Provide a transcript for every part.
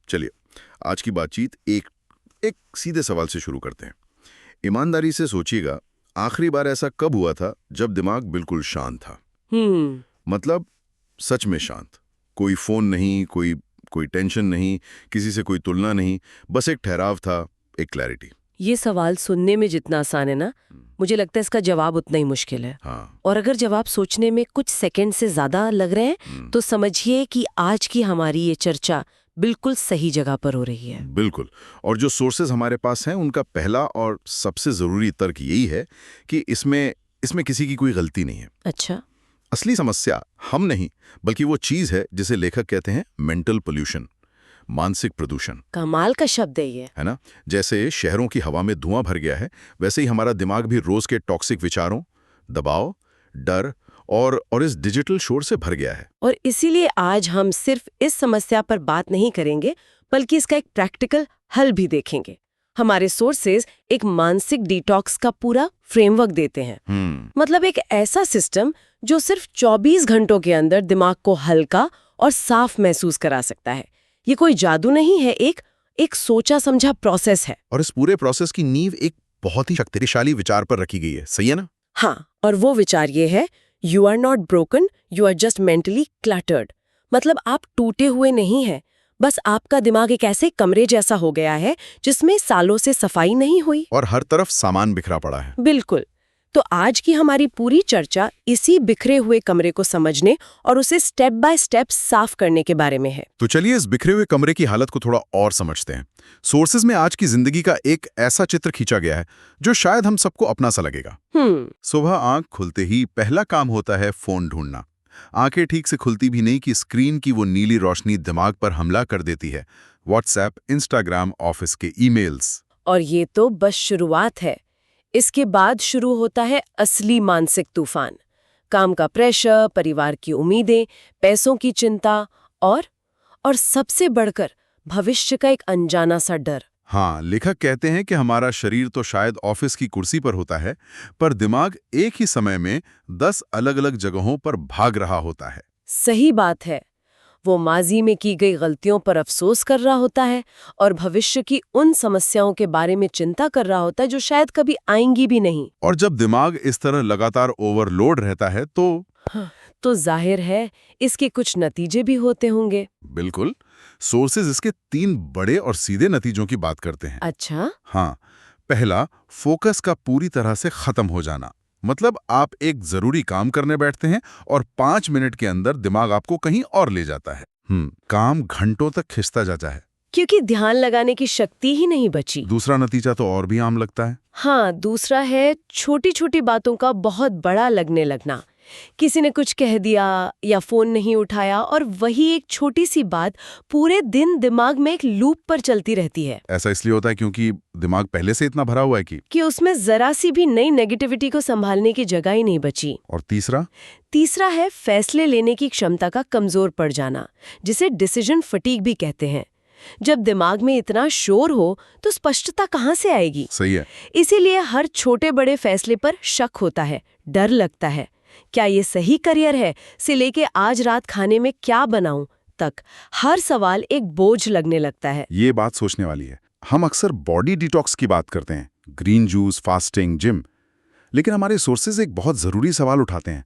चलिए, आज की बातचीत एक एक सीधे सवाल से शुरू करते हैं। ईमानदारी से सोचिएगा, आखिरी बार ऐसा कब हुआ था जब दिमाग बिल्कुल शांत था? मतलब सच में शांत। कोई फोन नहीं, कोई कोई टेंशन नहीं, किसी से कोई तुलना नहीं, बस एक ठहराव था, एक क्लैरिटी। ये सवाल सुनने में जितना आसान है ना, मुझे लगता है इसका जवाब उतना ही मुश्किल है। हाँ। और अगर जवाब सोचने में कुछ सेकंड से ज्यादा लग रहे हैं तो समझिए कि आज की हमारी ये चर्चा बिल्कुल सही जगह पर हो रही है। बिल्कुल। और जो सोर्सेज हमारे पास हैं उनका पहला और सबसे जरूरी तर्क यही है कि इसमें इसमें किसी की कोई गलती नहीं है। अच्छा। असली समस्या हम नहीं, बल्कि वो चीज है जिसे लेखक कहते हैं मेंटल पोल्यूशन, मानसिक प्रदूषण। कमाल का शब्द है ये। है ना? जैसे शहरों की हवा में धुआं भर गया है, वैसे ही हमारा दिमाग भी रोज के टॉक्सिक विचारों, दबाव, डर और इस डिजिटल शोर से भर गया है। और इसीलिए आज हम सिर्फ इस समस्या पर बात नहीं करेंगे, बल्कि इसका एक प्रैक्टिकल हल भी देखेंगे। हमारे सोर्सेज एक मानसिक डिटॉक्स का पूरा फ्रेमवर्क देते हैं। मतलब एक ऐसा सिस्टम जो सिर्फ 24 घंटों के अंदर दिमाग को हल्का और साफ महसूस करा सकता है। ये कोई जादू नहीं है, एक सोचा समझा प्रोसेस है। और इस पूरे प्रोसेस की नींव एक बहुत ही शक्तिशाली विचार पर रखी गई है, सही है ना? हाँ, और वो विचार ये है, you are not broken, you are just mentally cluttered. मतलब आप टूटे हुए नहीं हैं, बस आपका दिमाग एक ऐसे कमरे जैसा हो गया है जिसमें सालों से सफाई नहीं हुई और हर तरफ सामान बिखरा पड़ा है। बिल्कुल। तो आज की हमारी पूरी चर्चा इसी बिखरे हुए कमरे को समझने और उसे स्टेप बाय स्टेप साफ करने के बारे में है। तो चलिए इस बिखरे हुए कमरे की हालत को थोड़ा और समझते हैं। सोर्सेज में आज की जिंदगी का एक ऐसा चित्र खींचा गया है जो शायद हम सबको अपना सा लगेगा। सुबह आंख खुलते ही पहला काम होता है फोन ढूंढना। आंखें ठीक से खुलती भी नहीं कि स्क्रीन की वो नीली रोशनी दिमाग पर हमला कर देती है। व्हाट्सएप, इंस्टाग्राम, ऑफिस के ईमेल्स। और ये तो बस शुरुआत है। इसके बाद शुरू होता है असली मानसिक तूफान। काम का प्रेशर, परिवार की उम्मीदें, पैसों की चिंता और सबसे बढ़कर भविष्य का एक अनजाना सा डर। हाँ, लेखक कहते हैं कि हमारा शरीर तो शायद ऑफिस की कुर्सी पर होता है, पर दिमाग एक ही समय में 10 अलग-अलग जगहों पर भाग रहा होता है। सही बात है। वो माजी में की गई गलतियों पर अफसोस कर रहा होता है और भविष्य की उन समस्याओं के बारे में चिंता कर रहा होता है जो शायद कभी आएंगी भी नहीं। और जब दिमाग इस तरह लगातार ओवरलोड रहता है तो जाहिर है इसके कुछ नतीजे भी होते होंगे। बिल्कुल। सोर्सेज इसके 3 बड़े और सीधे नतीजों की बात करते हैं। अच्छा। हाँ, पहला, फोकस का पूरी तरह से खत्म हो जाना। मतलब आप एक जरूरी काम करने बैठते हैं और 5 मिनट के अंदर दिमाग आपको कहीं और ले जाता है। काम घंटों तक खिंचता जाता है क्योंकि ध्यान लगाने की शक्ति ही नहीं बची। दूसरा नतीजा तो और भी आम लगता है। हाँ, दूसरा है छोटी छोटी बातों का बहुत बड़ा लगने लगना। किसी ने कुछ कह दिया या फोन नहीं उठाया और वही एक छोटी सी बात पूरे दिन दिमाग में एक लूप पर चलती रहती है। ऐसा इसलिए होता है क्योंकि दिमाग पहले से इतना भरा हुआ है कि उसमें जरा सी भी नई नेगेटिविटी को संभालने की जगह ही नहीं बची। और तीसरा है फैसले लेने की क्षमता का कमजोर पड़ जाना, जिसे डिसीजन फटीग भी कहते हैं। जब दिमाग में इतना शोर हो तो स्पष्टता कहाँ से आएगी? सही है। इसीलिए हर छोटे बड़े फैसले पर शक होता है, डर लगता है। क्या ये सही करियर है से लेके आज रात खाने में क्या बनाऊं तक हर सवाल एक बोझ लगने लगता है। ये बात सोचने वाली है। हम अक्सर बॉडी डिटॉक्स की बात करते हैं, ग्रीन जूस, फास्टिंग, जिम, लेकिन हमारे सोर्सेज एक बहुत जरूरी सवाल उठाते हैं।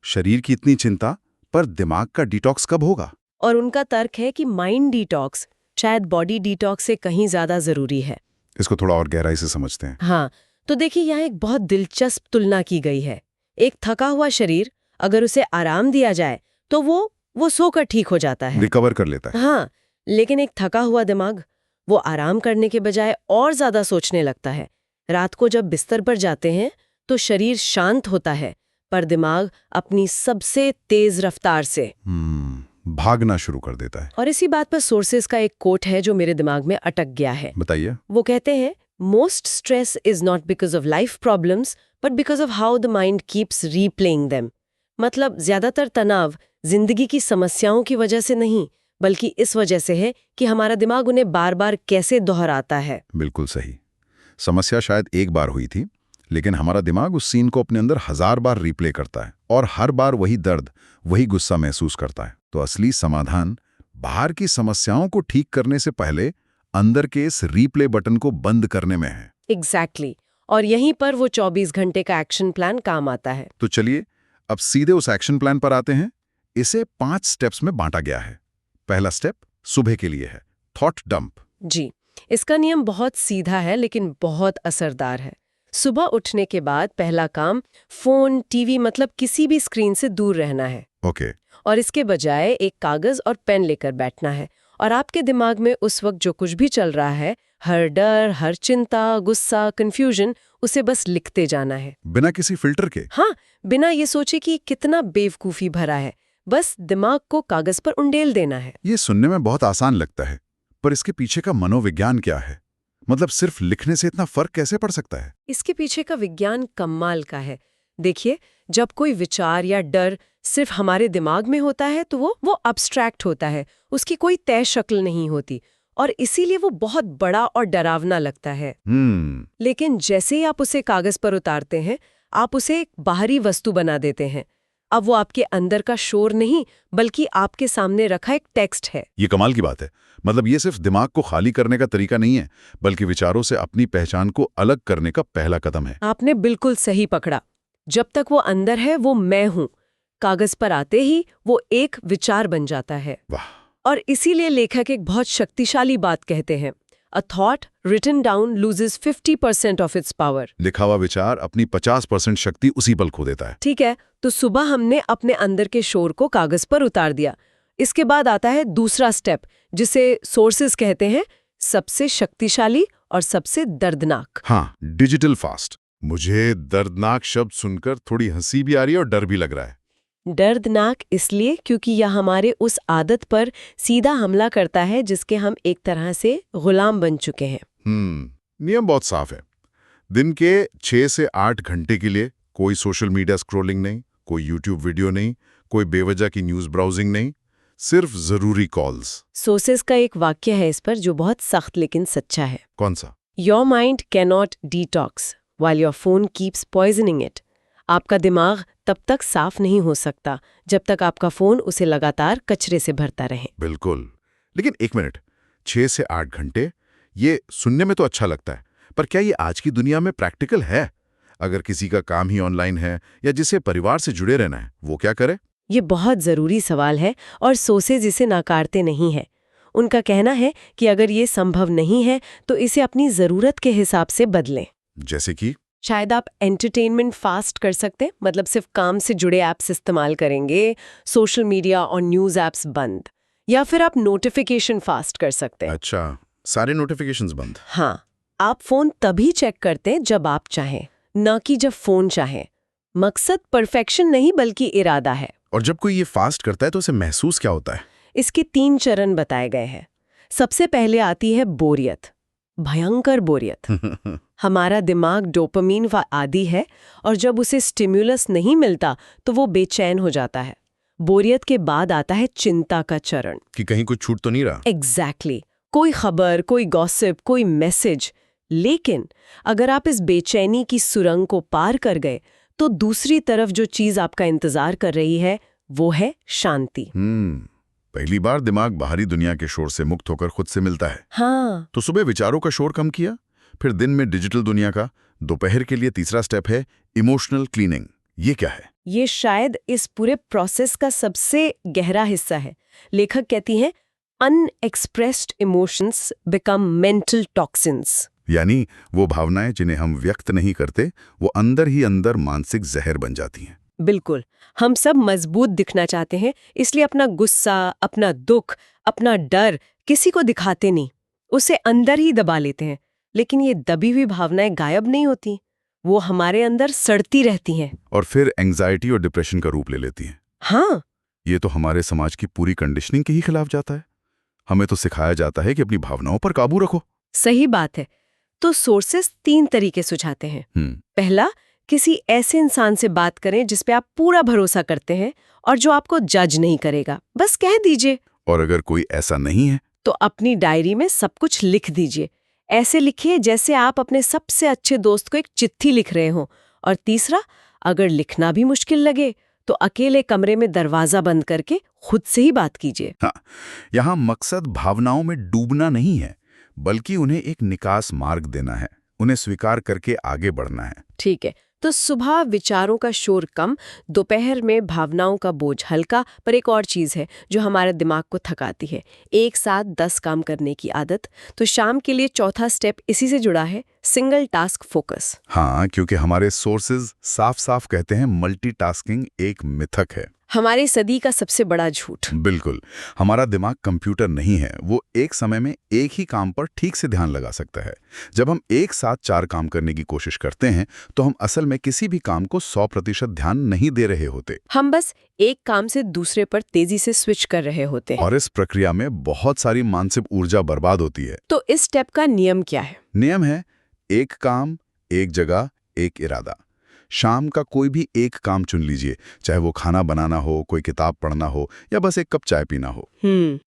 शरीर की इतनी चिंता पर दिमाग का डिटॉक्स कब होगा? और उनका तर्क है कि माइंड डिटॉक्स शायद बॉडी डिटॉक्स से कहीं ज्यादा जरूरी है। इसको थोड़ा और गहराई से समझते हैं। हाँ, तो देखिए यहाँ एक बहुत दिलचस्प तुलना की गई है। एक थका हुआ शरीर अगर उसे आराम दिया जाए तो वो सोकर ठीक हो जाता है, रिकवर कर लेता है। हाँ, लेकिन एक थका हुआ दिमाग वो आराम करने के बजाय और ज्यादा सोचने लगता है। रात को जब बिस्तर पर जाते हैं तो शरीर शांत होता है, पर दिमाग अपनी सबसे तेज रफ्तार से भागना शुरू कर देता है। और इसी बात पर सोर्सेज का एक कोट है जो मेरे दिमाग में अटक गया है। बताइए। वो कहते हैं, most stress is not because of life problems but because of how the mind keeps replaying them. मतलब ज्यादातर तनाव जिंदगी की समस्याओं की वजह से नहीं, बल्कि इस वजह से है कि हमारा दिमाग उन्हें बार बार कैसे दोहराता है। बिल्कुल सही। समस्या शायद एक बार हुई थी, लेकिन हमारा दिमाग उस सीन को अपने अंदर 1000 बार रिप्ले करता है और हर बार वही दर्द, वही गुस्सा महसूस करता है। तो असली समाधान बाहर की समस्याओं को ठीक करने से पहले अंदर के इस रीप्ले बटन को बंद करने में है। एग्जैक्टली और यहीं पर वो 24 घंटे का एक्शन प्लान काम आता है। तो चलिए अब सीधे उस एक्शन प्लान पर आते हैं। इसे 5 स्टेप्स में बांटा गया है। पहला स्टेप सुबह के लिए है, थॉट डंप। जी, इसका नियम बहुत सीधा है लेकिन बहुत असरदार है। सुबह उठने के बाद पहला काम फोन, टीवी मतलब किसी भी स्क्रीन से दूर रहना है। ओके। और इसके बजाय एक कागज और पेन लेकर बैठना है और आपके दिमाग में उस वक्त जो कुछ भी चल रहा है, हर डर, हर चिंता, गुस्सा, कंफ्यूजन, उसे बस लिखते जाना है। बिना किसी फिल्टर के? हाँ, बिना ये सोचे कि कितना बेवकूफी भरा है, बस दिमाग को कागज पर उंडेल देना है। ये सुनने में बहुत आसान लगता है, पर इसके पीछे का मनोविज्ञान क्या है? मतलब सिर्फ लिखने से इतना फर्क कैसे पड़ सकता है? इसके पीछे का विज्ञान कमाल का है। देखिए, जब कोई विचार या डर सिर्फ हमारे दिमाग में होता है तो वो अब्स्ट्रैक्ट होता है, उसकी कोई तय शक्ल नहीं होती और इसीलिए वो बहुत बड़ा और डरावना लगता है। लेकिन जैसे ही आप उसे कागज पर उतारते हैं, आप उसे एक बाहरी वस्तु बना देते हैं। अब वो आपके अंदर का शोर नहीं, बल्कि आपके सामने रखा एक टेक्स्ट है। ये कमाल की बात है। मतलब ये सिर्फ दिमाग को खाली करने का तरीका नहीं है, बल्कि विचारों से अपनी पहचान को अलग करने का पहला कदम है। आपने बिल्कुल सही पकड़ा। जब तक वो अंदर है, वो मैं हूं। कागज पर आते ही वो एक विचार बन जाता है। वाह! और इसीलिए लेखक एक बहुत शक्तिशाली बात कहते हैं, a thought written down loses 50% of its power. लिखा हुआ विचार अपनी 50% शक्ति उसी पल खो देता है। ठीक है, तो सुबह हमने अपने अंदर के शोर को कागज पर उतार दिया। इसके बाद आता है दूसरा स्टेप, जिसे सोर्सेस कहते हैं, सबसे शक्तिशाली और सबसे दर्दनाक। हाँ, डिजिटल फास्ट। मुझे दर्दनाक शब्द सुनकर थोड़ी हंसी भी आ रही है और डर भी लग रहा है। दर्दनाक इसलिए क्योंकि यह हमारे उस आदत पर सीधा हमला करता है जिसके हम एक तरह से गुलाम बन चुके हैं। नियम बहुत साफ है। दिन के 6 से 8 घंटे के लिए कोई सोशल मीडिया स्क्रॉलिंग नहीं, कोई यूट्यूब वीडियो नहीं, कोई बेवजह की न्यूज़ ब्राउजिंग नहीं, सिर्फ जरूरी कॉल्स। सोर्सेस का एक वाक्य है इस पर जो बहुत सख्त लेकिन सच्चा है। कौन सा? Your mind cannot detox while your phone keeps poisoning it. आपका दिमाग तब तक साफ नहीं हो सकता जब तक आपका फोन उसे लगातार कचरे से भरता रहे। बिल्कुल। लेकिन एक मिनट, 6 से 8 घंटे, ये सुनने में तो अच्छा लगता है, पर क्या ये आज की दुनिया में प्रैक्टिकल है? अगर किसी का काम ही ऑनलाइन है या जिसे परिवार से जुड़े रहना है, वो क्या करे? ये बहुत जरूरी सवाल है और सोर्सेज इसे नकारते नहीं है। उनका कहना है कि अगर ये संभव नहीं है तो इसे अपनी जरूरत के हिसाब से बदलें। जैसे कि शायद आप एंटरटेनमेंट फास्ट कर सकते हैं, मतलब सिर्फ काम से जुड़े ऐप्स इस्तेमाल करेंगे, सोशल मीडिया और न्यूज़ ऐप्स बंद। या फिर आप नोटिफिकेशन फास्ट कर सकते हैं। अच्छा, सारे नोटिफिकेशंस बंद। हाँ, आप फोन तभी चेक करते हैं जब आप चाहें, न कि जब फोन चाहें। मकसद परफेक्शन नहीं बल्कि इरादा है। और जब कोई ये फास्ट करता है तो उसे महसूस क्या होता है? इसके 3 चरण बताए गए हैं। सबसे पहले आती है बोरियत, भयंकर बोरियत। हमारा दिमाग डोपामीन व आदी है और जब उसे स्टिम्युलस नहीं मिलता तो वो बेचैन हो जाता है। बोरियत के बाद आता है चिंता का चरण कि कहीं कुछ छूट तो नहीं रहा। एग्जैक्टली, कोई खबर, कोई गॉसिप, कोई मैसेज। लेकिन अगर आप इस बेचैनी की सुरंग को पार कर गए तो दूसरी तरफ जो चीज आपका इंतजार कर रही है वो है शांति। पहली बार दिमाग बाहरी दुनिया के शोर से मुक्त होकर खुद से मिलता है। हाँ, तो सुबह विचारों का शोर कम किया, फिर दिन में डिजिटल दुनिया का, दोपहर के लिए तीसरा स्टेप है इमोशनल क्लीनिंग। ये क्या है? ये शायद इस पूरे प्रोसेस का सबसे गहरा हिस्सा है। लेखक कहती हैं, unexpressed emotions become mental toxins. यानी वो भावनाएं जिन्हें हम व्यक्त नहीं करते, वो अंदर ही अंदर मानसिक जहर बन जाती हैं। बिल्कुल, हम सब मजबूत दिखना चाहते हैं, इसलिए अपना गुस्सा, अपना दुख, अपना डर किसी को दिखाते नहीं, उसे अंदर ही दबा लेते हैं। लेकिन ये दबी हुई भावनाएं गायब नहीं होती, वो हमारे अंदर सड़ती रहती हैं और फिर एंग्जाइटी और डिप्रेशन का रूप ले लेती हैं। हाँ, ये तो हमारे समाज की पूरी कंडीशनिंग के ही खिलाफ जाता है। हमें तो सिखाया जाता है कि अपनी भावनाओं पर काबू रखो। सही बात है। तो सोर्सेस 3 तरीके सुझाते हैं। पहला, किसी ऐसे इंसान से बात करें जिस पे आप पूरा भरोसा करते हैं और जो आपको जज नहीं करेगा, बस कह दीजिए। और अगर कोई ऐसा नहीं है तो अपनी डायरी में सब कुछ लिख दीजिए। ऐसे लिखिए जैसे आप अपने सबसे अच्छे दोस्त को एक चिट्ठी लिख रहे हो। और तीसरा, अगर लिखना भी मुश्किल लगे तो अकेले कमरे में दरवाजा बंद करके खुद से ही बात कीजिए। हाँ, यहाँ मकसद भावनाओं में डूबना नहीं है, बल्कि उन्हें एक निकास मार्ग देना है, उन्हें स्वीकार करके आगे बढ़ना है। ठीक है, तो सुबह विचारों का शोर कम, दोपहर में भावनाओं का बोझ हल्का। पर एक और चीज़ है जो हमारे दिमाग को थकाती है, एक साथ 10 काम करने की आदत। तो शाम के लिए चौथा स्टेप इसी से जुड़ा है, सिंगल टास्क फोकस। हाँ, क्योंकि हमारे सोर्सेज साफ साफ कहते हैं मल्टीटास्किंग एक मिथक है। हमारी सदी का सबसे बड़ा झूठ। बिल्कुल, हमारा दिमाग कंप्यूटर नहीं है, वो एक समय में एक ही काम पर ठीक से ध्यान लगा सकता है। जब हम एक साथ 4 काम करने की कोशिश करते हैं तो हम असल में किसी भी काम को 100% ध्यान नहीं दे रहे होते। हम बस एक काम से दूसरे पर तेजी से स्विच कर रहे होते हैं। और इस प्रक्रिया में बहुत सारी मानसिक ऊर्जा बर्बाद होती है। तो इस स्टेप का नियम क्या है? नियम है, एक काम, एक जगह, एक इरादा। शाम का कोई भी एक काम चुन लीजिए, चाहे वो खाना बनाना हो, कोई किताब पढ़ना हो या बस एक कप चाय पीना हो।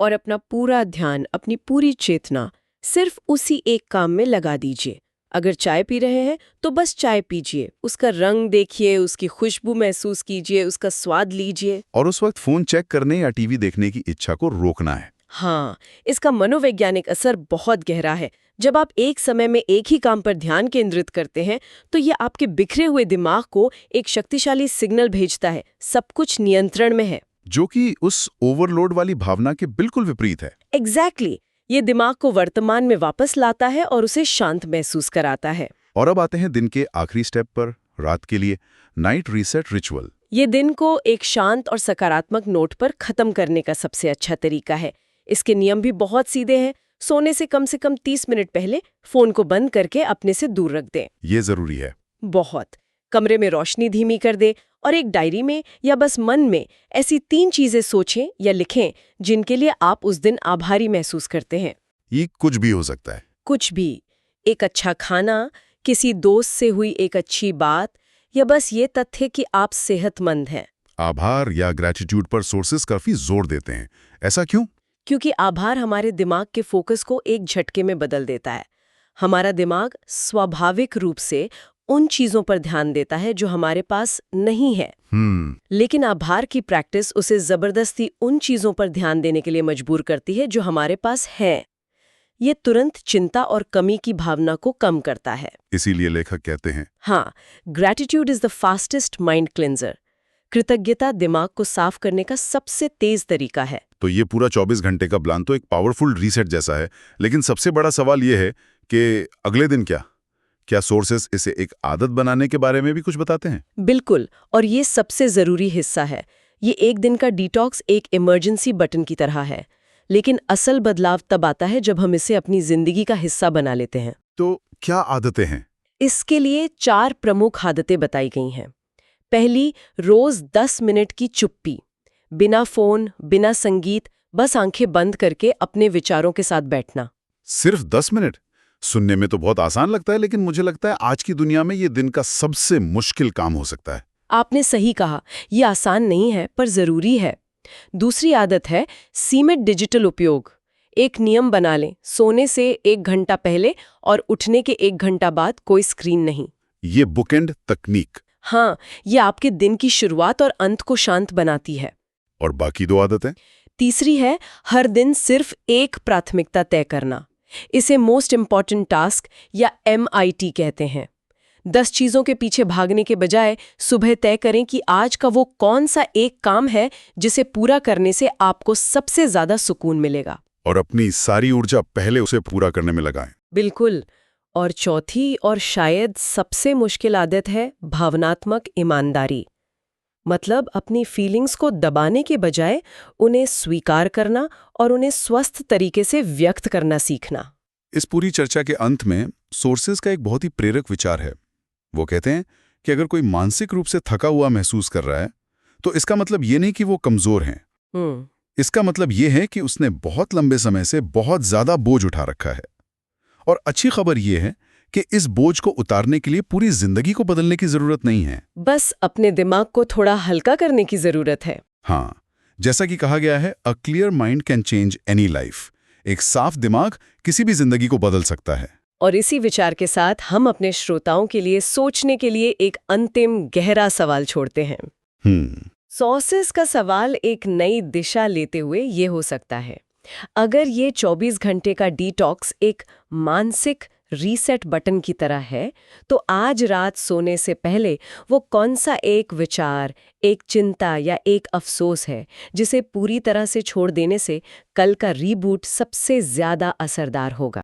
और अपना पूरा ध्यान, अपनी पूरी चेतना सिर्फ उसी एक काम में लगा दीजिए। अगर चाय पी रहे हैं तो बस चाय पीजिए, उसका रंग देखिए, उसकी खुशबू महसूस कीजिए, उसका स्वाद लीजिए। और उस वक्त फोन चेक करने या टीवी देखने की इच्छा को रोकना है। हाँ, इसका मनोवैज्ञानिक असर बहुत गहरा है। जब आप एक समय में एक ही काम पर ध्यान केंद्रित करते हैं तो ये आपके बिखरे हुए दिमाग को एक शक्तिशाली सिग्नल भेजता है, सब कुछ नियंत्रण में है। जो कि उस ओवरलोड वाली भावना के बिल्कुल विपरीत है। एग्जैक्टली, ये दिमाग को वर्तमान में वापस लाता है और उसे शांत महसूस कराता है। और अब आते हैं दिन के आखिरी स्टेप पर, रात के लिए नाइट रीसेट रिचुअल। ये दिन को एक शांत और सकारात्मक नोट पर खत्म करने का सबसे अच्छा तरीका है। इसके नियम भी बहुत सीधे हैं। सोने से कम 30 मिनट पहले फोन को बंद करके अपने से दूर रख दें। ये जरूरी है। बहुत। कमरे में रोशनी धीमी कर दे और एक डायरी में या बस मन में ऐसी 3 चीजें सोचें या लिखें जिनके लिए आप उस दिन आभारी महसूस करते हैं। ये कुछ भी हो सकता है। कुछ भी। एक अच्छा खाना, किसी दोस्त से हुई एक अच्छी बात, या बस ये तथ्य कि आप सेहतमंद हैं। आभार या ग्रेटिट्यूड पर सोर्सेस काफी जोर देते हैं। ऐसा क्यों? क्योंकि आभार हमारे दिमाग के फोकस को एक झटके में बदल देता है। हमारा दिमाग स्वाभाविक रूप से उन चीजों पर ध्यान देता है जो हमारे पास नहीं है। लेकिन आभार की प्रैक्टिस उसे जबरदस्ती उन चीजों पर ध्यान देने के लिए मजबूर करती है जो हमारे पास है। ये तुरंत चिंता और कमी की भावना को कम करता है। इसीलिए लेखक कहते हैं, हाँ, gratitude is the fastest mind cleanser. कृतज्ञता दिमाग को साफ करने का सबसे तेज तरीका है। तो ये पूरा 24 घंटे का प्लान तो एक पावरफुल रीसेट जैसा है। लेकिन सबसे बड़ा सवाल ये है कि अगले दिन क्या सोर्सेस इसे एक आदत बनाने के बारे में भी कुछ बताते हैं? बिल्कुल, और ये सबसे जरूरी हिस्सा है। ये एक दिन का डिटॉक्स एक इमरजेंसी बटन की तरह है, लेकिन असल बदलाव तब आता है जब हम इसे अपनी जिंदगी का हिस्सा बना लेते हैं। तो क्या आदतें हैं? इसके लिए 4 प्रमुख आदतें बताई गई हैं। पहली, रोज 10 मिनट की चुप्पी। बिना फोन, बिना संगीत, बस आंखें बंद करके अपने विचारों के साथ बैठना। सिर्फ 10 मिनट? सुनने में तो बहुत आसान लगता है, लेकिन मुझे लगता है आज की दुनिया में ये दिन का सबसे मुश्किल काम हो सकता है। आपने सही कहा, ये आसान नहीं है पर जरूरी है। दूसरी आदत है सीमित डिजिटल उपयोग। एक नियम बना लें, सोने से 1 घंटा पहले और उठने के 1 घंटा बाद कोई स्क्रीन नहीं। ये बुकएंड तकनीक। हाँ, ये आपके दिन की शुरुआत और अंत को शांत बनाती है। और बाकी 2 आदतें? तीसरी है हर दिन सिर्फ एक प्राथमिकता तय करना। इसे मोस्ट इम्पॉर्टेंट टास्क या MIT कहते हैं। 10 चीजों के पीछे भागने के बजाय सुबह तय करें कि आज का वो कौन सा एक काम है जिसे पूरा करने से आपको सबसे ज्यादा सुकून मिलेगा। और अपनी सारी ऊर्जा पहले उसे पूरा करने में लगाएं। बिल्कुल। और चौथी और शायद सबसे मुश्किल आदत है भावनात्मक ईमानदारी। मतलब अपनी फीलिंग्स को दबाने के बजाय उन्हें स्वीकार करना और उन्हें स्वस्थ तरीके से व्यक्त करना सीखना। इस पूरी चर्चा के अंत में सोर्सेज का एक बहुत ही प्रेरक विचार है। वो कहते हैं कि अगर कोई मानसिक रूप से थका हुआ महसूस कर रहा है तो इसका मतलब ये नहीं कि वो कमजोर हैं। इसका मतलब ये है कि उसने बहुत लंबे समय से बहुत ज्यादा बोझ उठा रखा है। और अच्छी खबर ये है कि इस बोझ को उतारने के लिए पूरी जिंदगी को बदलने की जरूरत नहीं है, बस अपने दिमाग को थोड़ा हल्का करने की जरूरत है। हाँ, जैसा कि कहा गया है, a clear mind can change any life. एक साफ दिमाग किसी भी जिंदगी को बदल सकता है। और इसी विचार के साथ हम अपने श्रोताओं के लिए सोचने के लिए एक अंतिम गहरा सवाल छोड़ते हैं। सॉसेस का सवाल एक नई दिशा लेते हुए ये हो सकता है। अगर ये 24 घंटे का डिटॉक्स एक मानसिक रीसेट बटन की तरह है, तो आज रात सोने से पहले वो कौन सा एक विचार, एक चिंता या एक अफसोस है जिसे पूरी तरह से छोड़ देने से कल का रीबूट सबसे ज्यादा असरदार होगा।